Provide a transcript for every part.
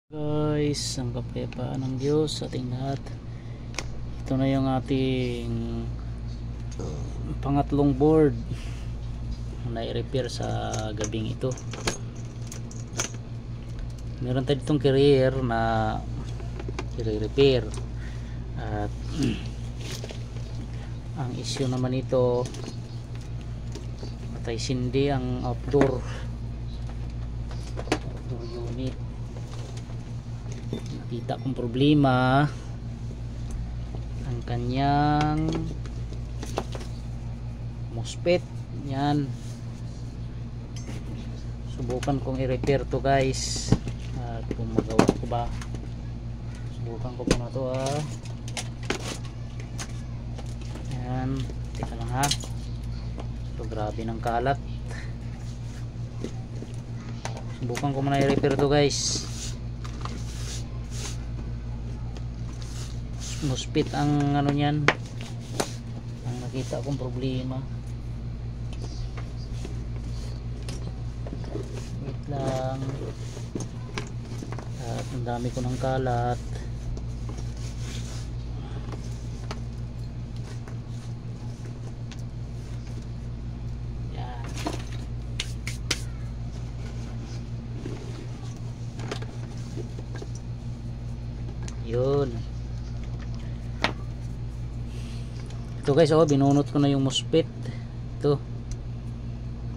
Guys, ang kapayapaan ng Diyos sa ating lahat. Ito na yung ating pangatlong board na i-repair sa gabing ito. Meron tayo ditong carrier na i-repair at ang issue naman ito, patay sindi ang outdoor unit. Nakita kong problema ang kanyang MOSFET. Yan, subukan kong i-repair to guys, at kung magawa ko ba, subukan ko muna to yan, teka lang ha. So grabe ng kalat. Subukan ko muna i-repair to guys. MOSFET ang ano niyan, ang nakita kong problema. Wait lang, at ang dami ko ng kalat. Yan, yun. Ito guys, binunot ko na yung MOSFET. Ito,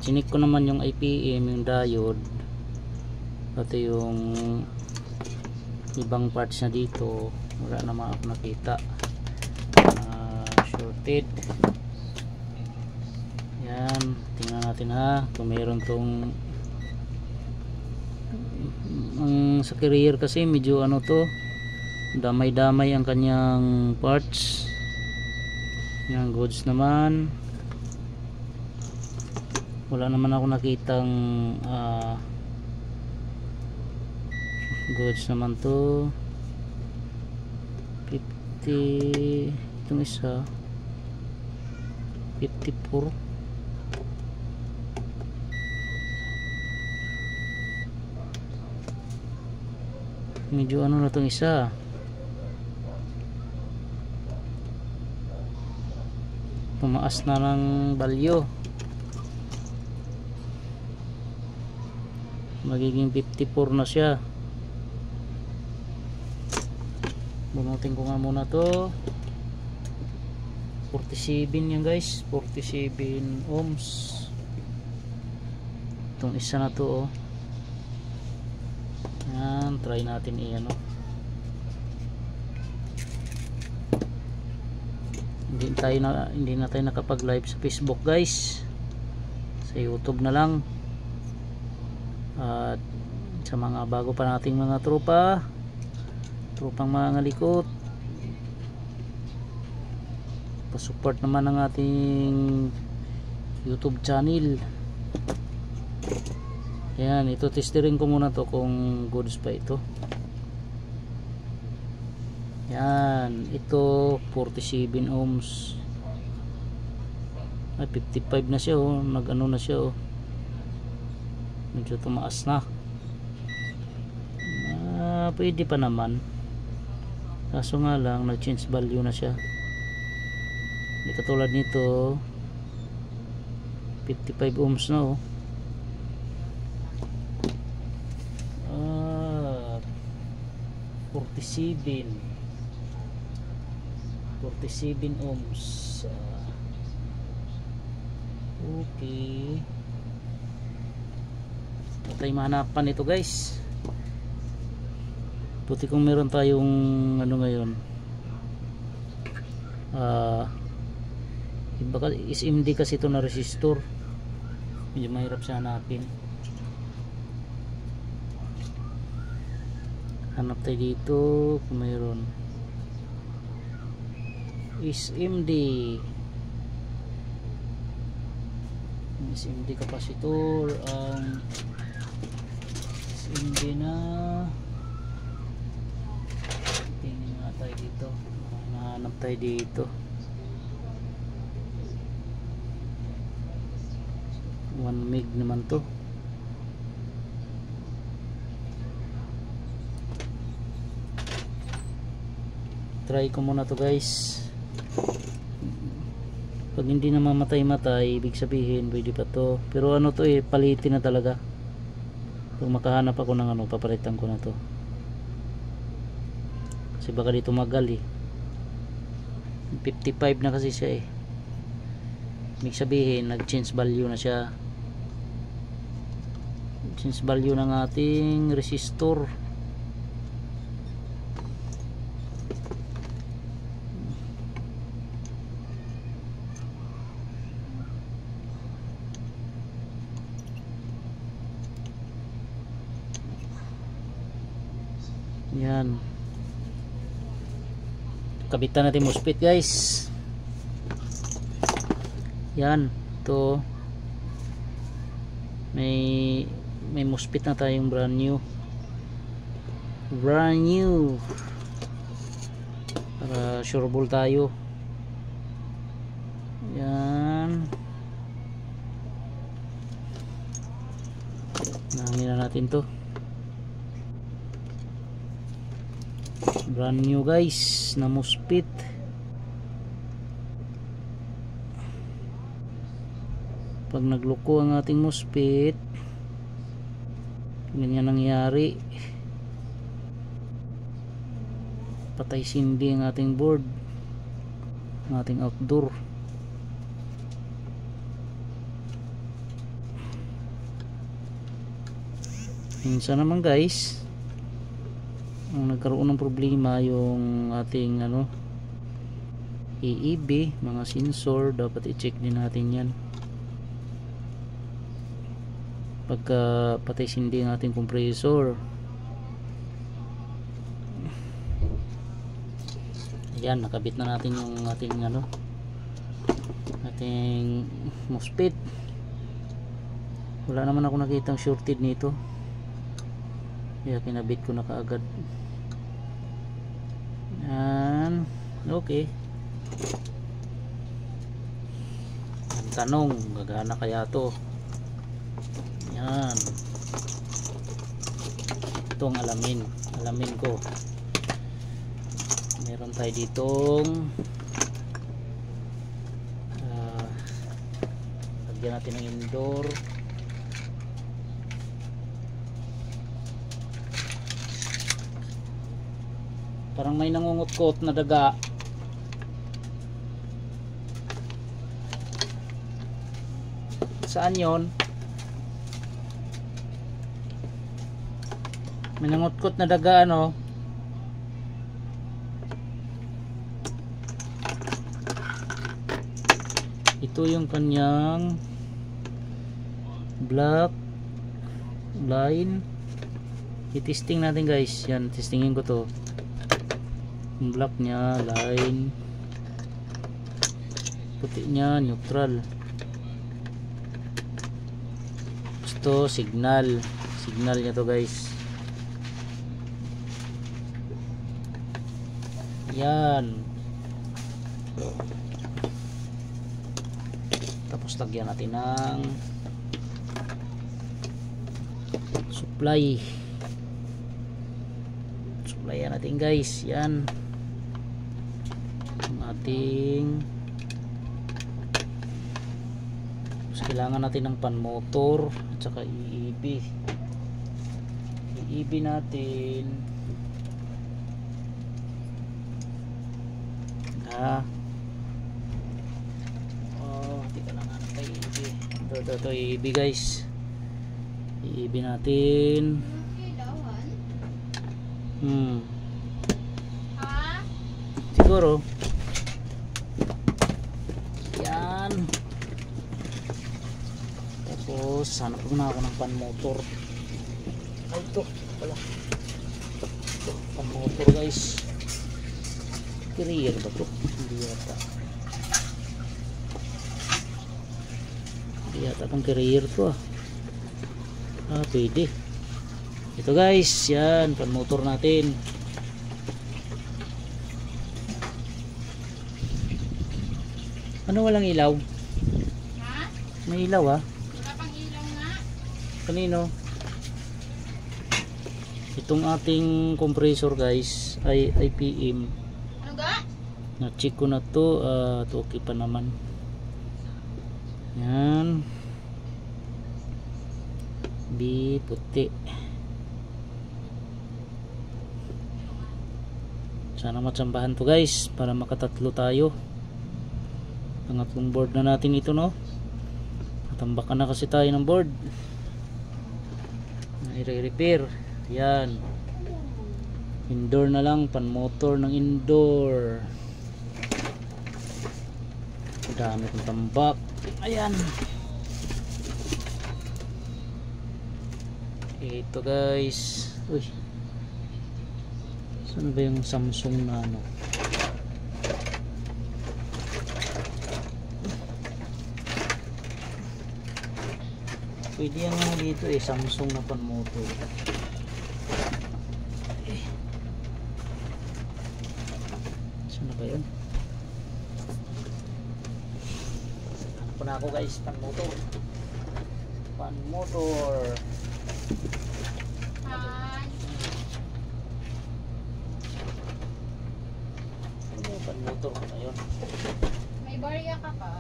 chinik ko naman yung IPM, yung diode, pati yung ibang parts na dito. Wala naman ako nakita shorted. Yan, tingnan natin ha kung meron tong sa carrier, kasi medyo ano to, damay-damay ang kanyang parts. Yan, goods naman. Wala naman ako nakitang goods naman to. 50, itong isa 54. Medyo ano na itong isa, tumaas na ng value, magiging 54 na siya. Bunutin ko nga muna to. 47 yan guys, 47 ohms itong isa na to yan, try natin iyan hindi na tayo nakapag live sa Facebook guys, sa YouTube na lang. At sa mga bago pa nating mga tropang mga likot, pa-support naman ang ating YouTube channel. Yan, ito testering ko muna to kung goods pa ito. Yan, ito 47 ohms. Ay, 55 na siya nag-ano na siya medyo tumaas na. Pwede pa naman, kaso nga lang nag-change value na siya. Hindi katulad nito 55 ohms na 47 ohms. Okay, patay mahanapan ito guys. Buti kung meron tayong ano ngayon, iba ka, SMD kasi ito na resistor, medyo mahirap siya hanapin. Hanap tayo dito kung mayroon SMD capacitor. Ang SMD na tingin nga tayo dito, nahanap tayo dito. 1 meg naman to. try ko muna to guys. Pag hindi na mamatay-matay, ibig sabihin pwede pa to. Pero ano to palitin na talaga. Pag makahanap ako ng ano, papalitan ko na to. Kasi baka dito magal 55 na kasi siya ibig sabihin nag-change value na siya. Change value ng ating resistor. Yan, kabitan natin MOSFET guys. Yan, to may MOSFET na tayong brand new para sureball tayo. Yan, nangin na natin to. Brand new guys na MOSFET. Pag nagloko ang ating MOSFET, ganyan nangyari, patay sindi ang ating board, ang ating outdoor. Minsan naman guys, ang nagkaroon ng problema yung ating EEB, mga sensor, dapat i-check din natin yan. Pagka patay sindi ang ating compressor, yan, nakabit na natin yung ating ating MOSFET. Wala naman ako nakitang shorted nito, kaya kinabit ko na kaagad. Yan, okay. Ang tanong, gagana kaya to? Yan, itong alamin ko. Meron tayo ditong lagyan natin ng indoor. Parang may nangungot-kot na daga. Saan yon? May nangutkot na daga ito yung kanyang black line. I-testing natin guys. Yan, testingin ko to. Yung black nya line, puti nya neutral. Ito signal nya to guys. Yan, tapos lagyan natin ng supply natin guys. Yan ang ating, tapos kailangan natin ng pan motor at saka EEB natin. Tika lang natin kay EEB. Ito EEB guys. EEB natin. Siguro. Yan. Tapos hanap muna ako ng pan motor. Ito pala. Pan motor guys. Carrier ba ito? Hindi yata. Hindi yata pang carrier to pwede. Ito guys, yan, pan motor natin. Ano, walang ilaw? Ha? May ilaw Wala pang ilaw nga. Kanino? Itong ating compressor guys ay IPM. Ano Na-check ko na to at okay pa naman. Yan. B puti. Sana matsambahan to guys para makatatlo tayo. Pangatlong board na natin ito, no? Tambakan na kasi tayo ng board. I-repair. Yan. Indoor na lang, pan motor ng indoor. Dami kong tambak. Ayan. Ito guys. Uy. Saan ba yung Samsung na ano? Pwede yan nga dito eh, Samsung na pan motor. Saan na ba yun? Hanap ko na ako guys, pan motor. Pan motor. Ano yung pan motor ko na yun? May barya ka pa?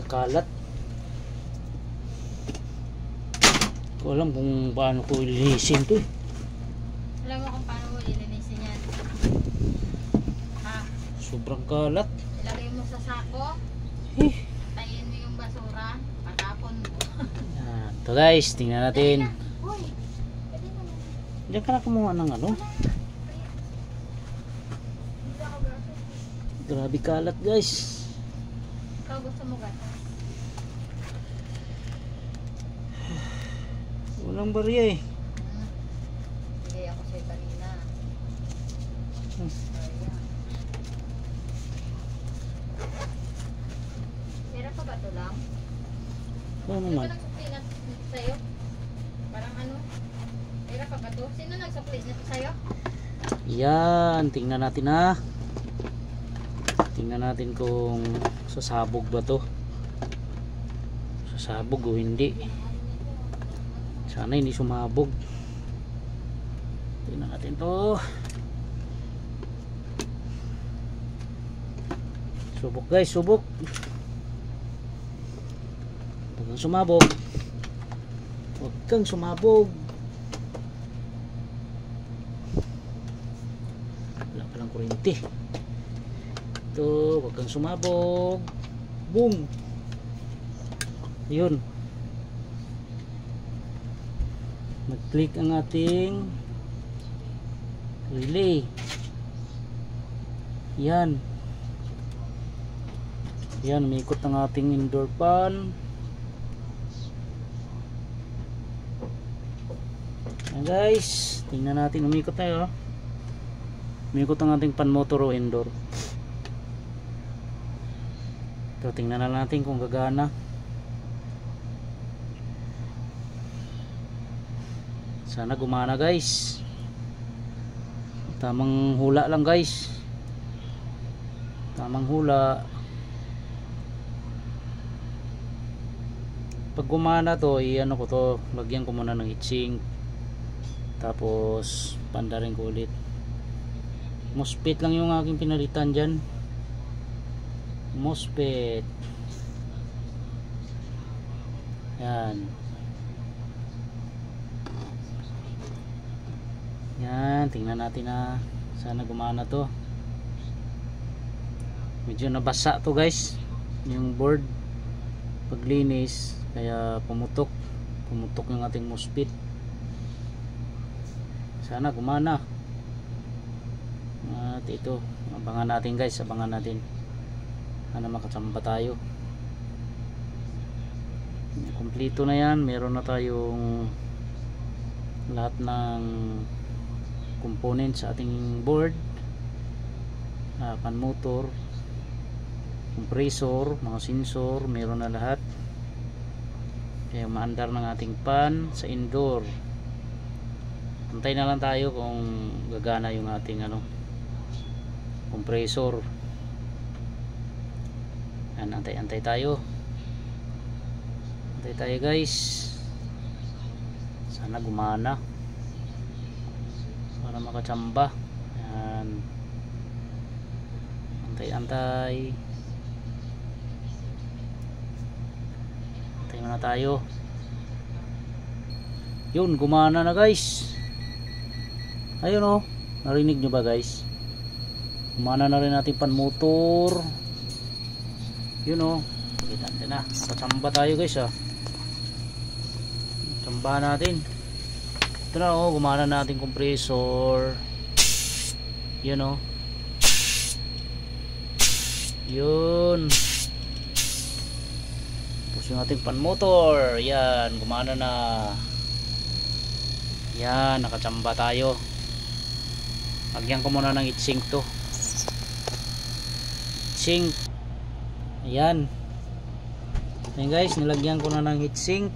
Kalat. Ko alam kung paano ko ilinisin to eh. Alam mo kung paano mo ilinisin yan? Ha? Sobrang kalat. Ilagay mo sa sako. Tayin mo yung basura. Patapon mo. Yan. Ito guys, tingnan natin. Uy! Pwede naman. Diyan ka na kumuha ng ano. Hindi ako gato. Grabe kalat guys. Ikaw gusto mo gato? Walang barya eh. Bigay ako sa'yo kanina. Ayan. Meron pa ba ito lang? Ano Sino naman? ba nagsupli na sa'yo? Parang ano? Meron pa ba ito? Sino nagsupli na sa'yo? Yan, tingnan natin ha. Tingnan natin kung sasabog ba to. Sasabog o hindi. Sana hindi sumabog. Tingnan natin to. Subok guys, subok. Huwag kang sumabog. Huwag kang sumabog. Wala palang kuryente. Ito, huwag kang sumabog. Boom. Yun. Mag-click ang ating relay. Yan. Yan, umikot ang ating indoor fan. Yan guys, tingnan natin, umikot tayo. Umikot ang ating pan motor o indoor. Ito, tingnan na natin kung gagana. Sana gumana guys. Tamang hula lang guys. Tamang hula. Pag gumana to, i-ano ko to, lagyan ko muna ng heatsink. Tapos pandarin ko ulit. MOSFET lang yung aking pinalitan dyan. MOSFET. Yan. Yan, tingnan natin na sana gumana to. Medyo nabasa to guys, yung board paglinis, kaya pumutok yung ating MOSFET. Sana gumana. At ito, abangan natin guys, abangan natin. Sana makachamba tayo. Kompleto na yan, meron na tayong lahat ng components sa ating board, pan motor, compressor, mga sensor, meron na lahat. Kaya maandar ng ating pan sa indoor. Antay na lang tayo kung gagana yung ating compressor. Yan, antay tayo. Antay tayo guys. Sana gumana para makatsamba. Yan. Antay. Antay muna tayo. Yun, gumana na guys. Ayun oh, narinig nyo ba guys? Gumana na rin natin pan motor. Yun oh, kita natin na. Patsamba tayo guys ah. Tsamba natin. Ito na oh, gumana na natin compressor. Yun oh. Yun. Tapos yung ating pan motor. Yan, gumana na. Yan, nakatsamba tayo. Lagyan ko muna ng heatsink to. Heatsink. Ayan. Ayan guys, nilagyan ko na ng heatsink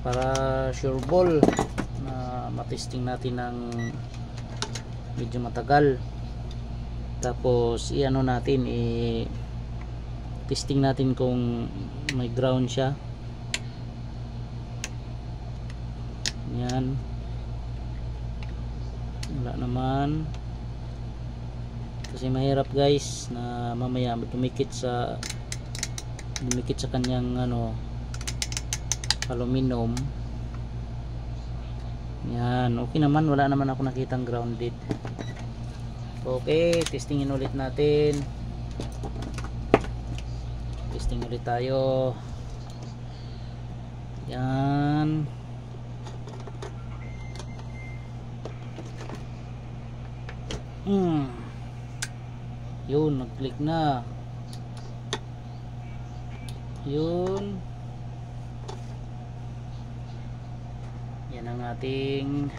para sure ball na matesting natin ng medyo matagal. Tapos i-ano natin, testing natin kung may ground siya. Yan. Wala naman. Kasi mahirap guys na mamaya dumikit sa kanyang aluminum. Yan, okay naman, wala naman ako nakitang grounded. Okay, testingin ulit natin. Testing ulit tayo. Yan. Yun, nag-click na. Yun. Yan ang ating